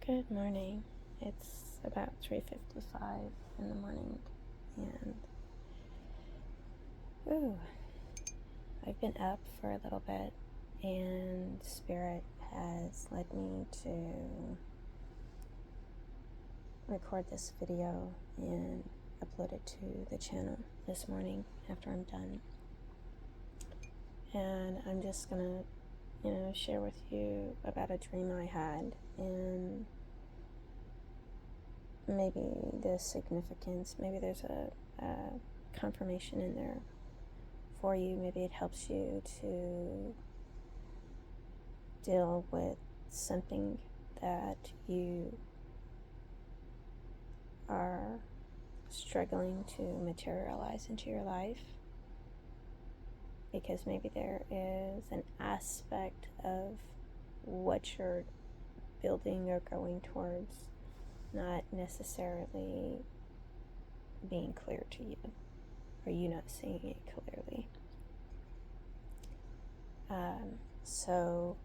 Good morning. It's about 3:55 in the morning, and I've been up for a little bit, and Spirit has led me to record this video and upload it to the channel this morning after I'm done. And I'm just gonna, share with you about a dream I had, and maybe the significance, maybe there's a confirmation in there for you. Maybe it helps you to deal with something that you are struggling to materialize into your life, because maybe there is an aspect of what you're building or going towards not necessarily being clear to you, or you not seeing it clearly. So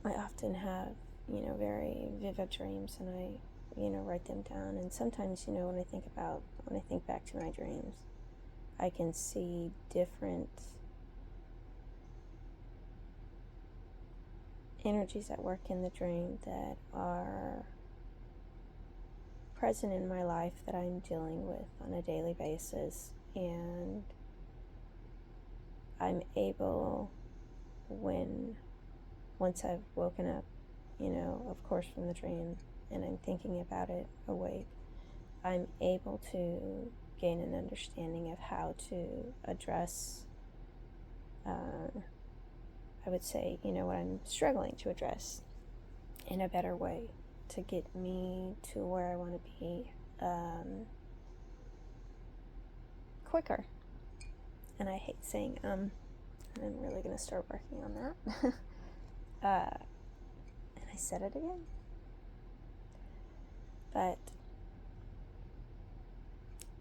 I often have, very vivid dreams, and I, write them down. And sometimes, when I think back to my dreams, I can see different energies at work in the dream that are present in my life that I'm dealing with on a daily basis. And I'm able, once I've woken up, of course, from the dream, and I'm thinking about it awake, I'm able to gain an understanding of how to address, I would say, what I'm struggling to address in a better way to get me to where I want to be quicker. And I hate saying and I'm really going to start working on that. And I said it again.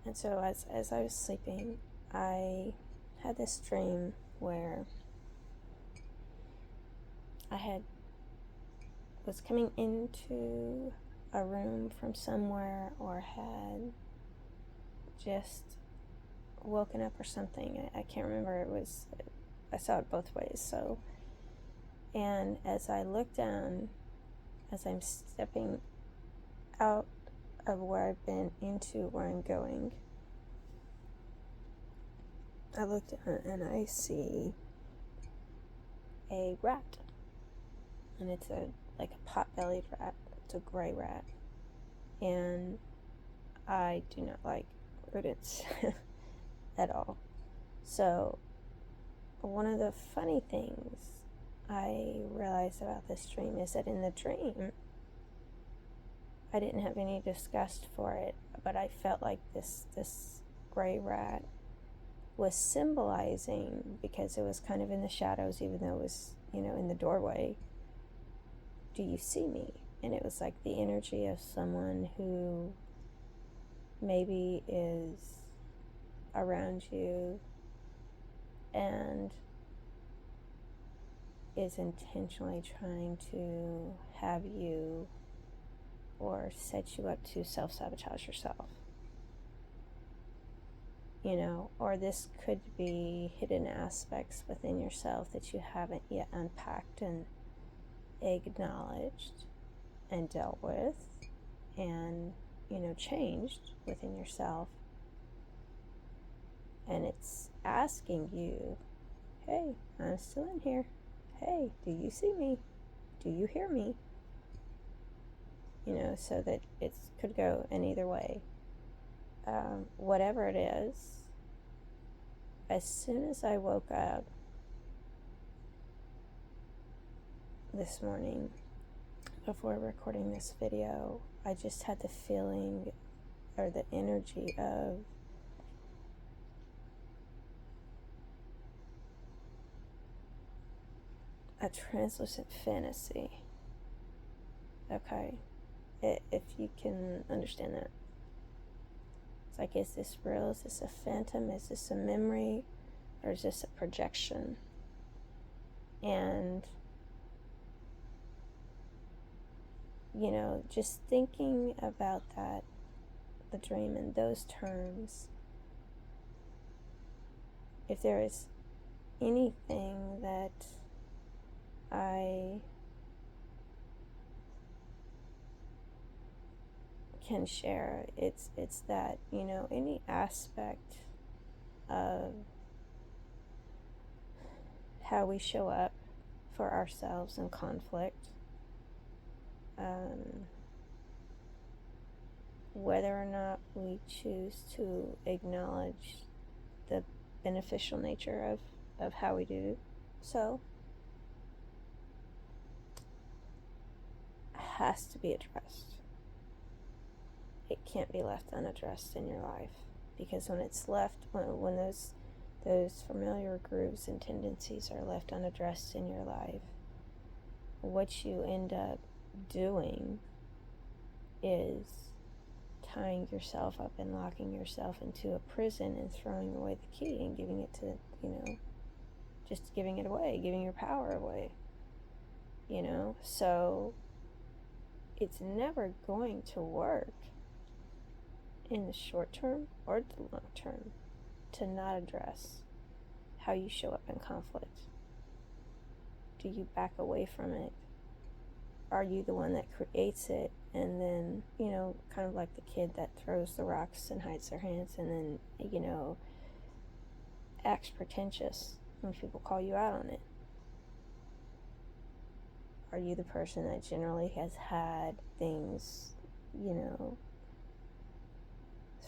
And so as I was sleeping, I had this dream where was coming into a room from somewhere, or had just woken up or something. I can't remember. I saw it both ways. So, and as I look down, as I'm stepping out of where I've been into where I'm going, I look down and I see a rat, and it's like a pot-bellied rat. It's a gray rat, and I do not like rodents at all. So one of the funny things I realized about this dream is that in the dream, I didn't have any disgust for it, but I felt like this gray rat was symbolizing, because it was kind of in the shadows, even though it was, in the doorway, do you see me? And it was like the energy of someone who maybe is around you and is intentionally trying to have you or set you up to self-sabotage yourself. Or this could be hidden aspects within yourself that you haven't yet unpacked and acknowledged and dealt with and, changed within yourself. And it's asking you, hey, I'm still in here. Hey, do you see me? Do you hear me? So that it could go in either way. Whatever it is, as soon as I woke up this morning, before recording this video, I just had the feeling, or the energy of a translucent fantasy. Okay, if you can understand that. It's like, is this real? Is this a phantom? Is this a memory? Or is this a projection? And just thinking about that, the dream in those terms, if there is anything that I can share, it's that, any aspect of how we show up for ourselves in conflict, whether or not we choose to acknowledge the beneficial nature of how we do so, has to be addressed. It can't be left unaddressed in your life, because when it's left, when those familiar grooves and tendencies are left unaddressed in your life, what you end up doing is tying yourself up and locking yourself into a prison and throwing away the key and giving it to, just giving it away, giving your power away, so it's never going to work in the short term or the long term to not address how you show up in conflict. Do you back away from it? Are you the one that creates it and then, kind of like the kid that throws the rocks and hides their hands and then, acts pretentious when people call you out on it? Are you the person that generally has had things,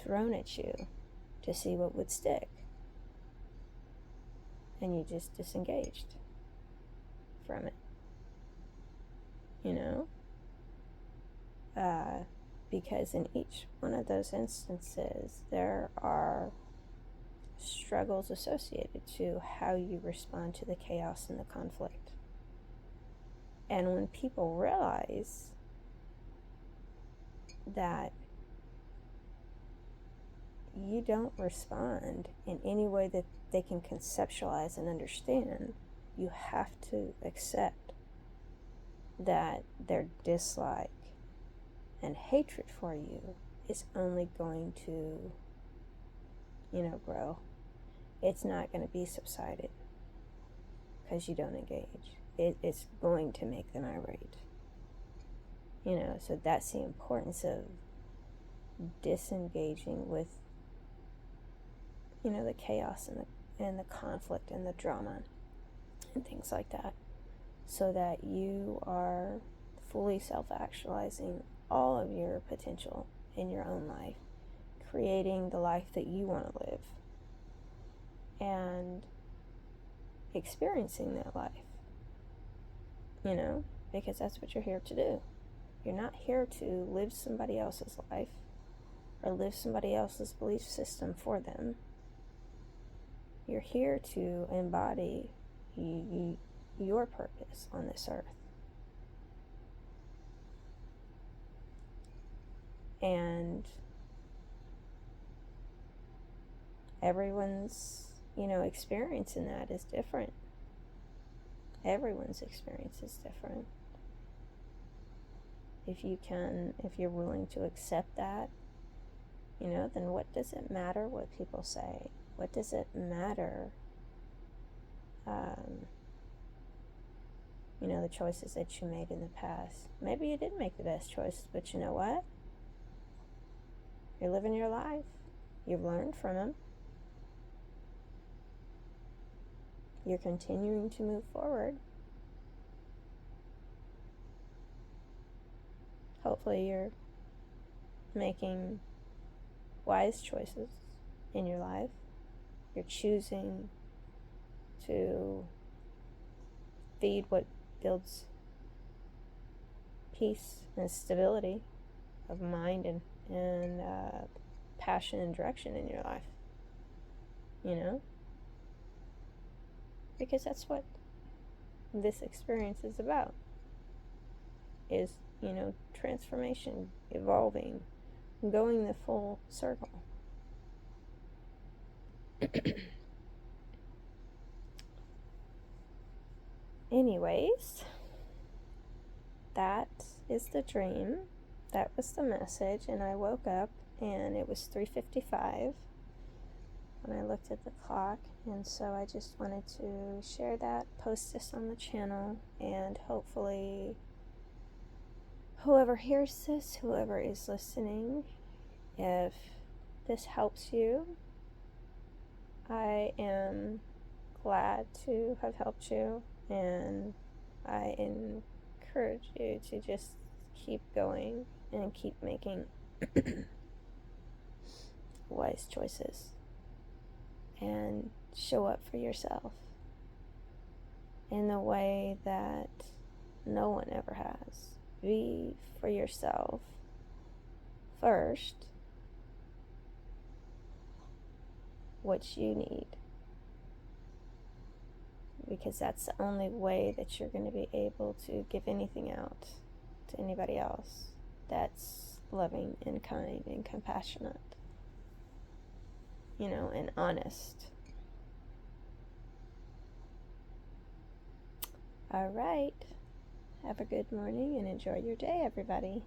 thrown at you to see what would stick, and you just disengaged from it? Because in each one of those instances, there are struggles associated to how you respond to the chaos and the conflict. And when people realize that you don't respond in any way that they can conceptualize and understand, you have to accept that their dislike and hatred for you is only going to, grow. It's not going to be subsided because you don't engage. It's going to make them irate. So that's the importance of disengaging with, the chaos and the conflict and the drama and things like that, so that you are fully self-actualizing all of your potential in your own life, creating the life that you want to live, and experiencing that life, because that's what you're here to do. You're not here to live somebody else's life or live somebody else's belief system for them. You're here to embody your purpose on this earth. And everyone's, experience in that is different. Everyone's experience is different. If you're willing to accept that, then what does it matter what people say? What does it matter, the choices that you made in the past? Maybe you didn't make the best choice, but you know what? You're living your life. You've learned from them. You're continuing to move forward. Hopefully you're making wise choices in your life. You're choosing to feed what builds peace and stability of mind and passion and direction in your life. Because that's what this experience is about. Is, transformation, evolving, going the full circle. Anyways, that is the dream. That was the message, and I woke up and it was 3:55 when I looked at the clock, and so I just wanted to share that, post this on the channel, and hopefully whoever hears this, whoever is listening, if this helps you, I am glad to have helped you, and I encourage you to just keep going and keep making wise choices and show up for yourself in the way that no one ever has. Be for yourself first what you need, because that's the only way that you're going to be able to give anything out to anybody else that's loving and kind and compassionate, and honest. All right. Have a good morning and enjoy your day, everybody.